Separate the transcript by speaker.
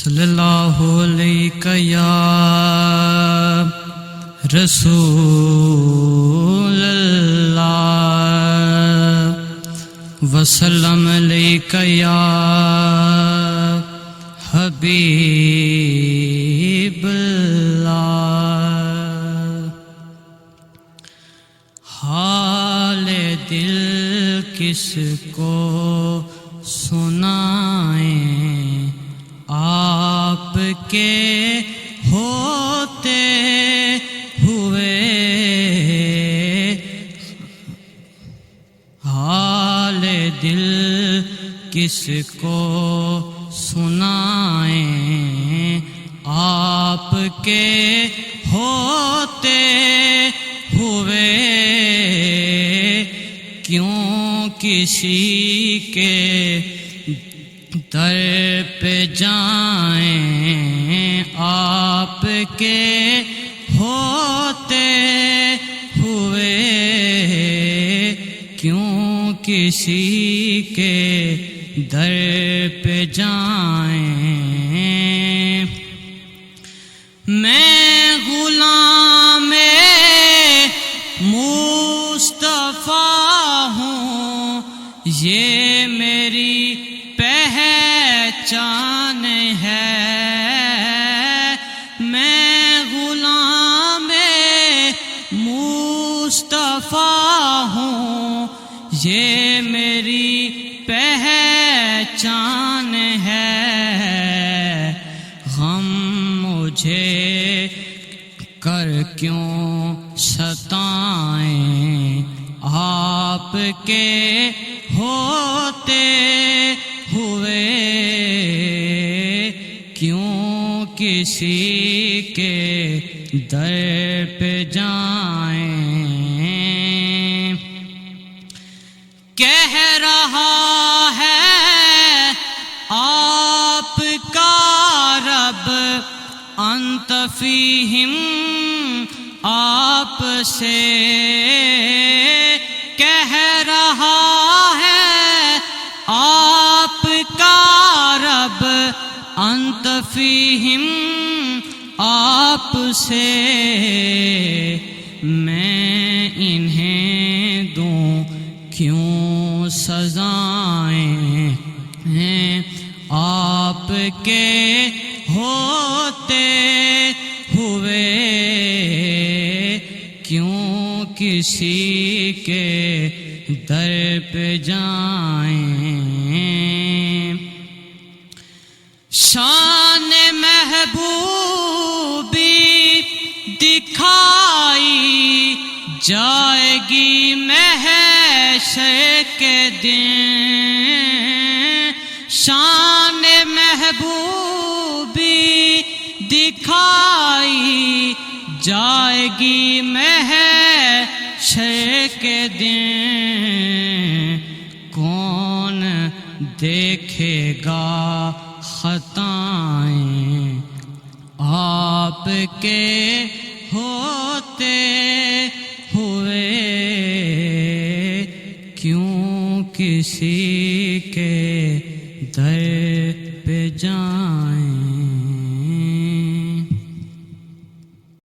Speaker 1: صلی اللہ علیہ یا رسول اللہ وسلم علیہ یا حبیب اللہ۔ حال دل کس کو سنائیں، آپ کے ہوتے ہوئے حال دل کس کو سنائیں، آپ کے ہوتے ہوئے کیوں کسی کے در پہ جائیں، آپ کے ہوتے ہوئے کیوں کسی کے در پہ جائیں۔ میں غلام مصطفیٰ ہوں، یہ میری پہچان ہے۔ میں غلام مصطفیٰ ہوں، یہ میری پہچان ہے۔ غم مجھے کر کیوں ستائیں، آپ کے ہوتے ہوئے کیوں کسی کے در پہ جائیں۔ کہہ رہا ہے آپ کا رب انت فیہم، آپ سے کہہ رہا ہے آپ کا رب انت فیہم، آپ سے میں انہیں دوں کیوں سزائیں، ہیں آپ کے ہوتے ہوئے کیوں کسی کے در پہ جائیں۔ شان محبوبی دکھائی جائے گی محشر کے دن، شان محبوبی دکھائی جائے گی محشر کے دن۔ کون دیکھے گا خطائیں، آپ کے ہوتے ہوئے کیوں کسی کے در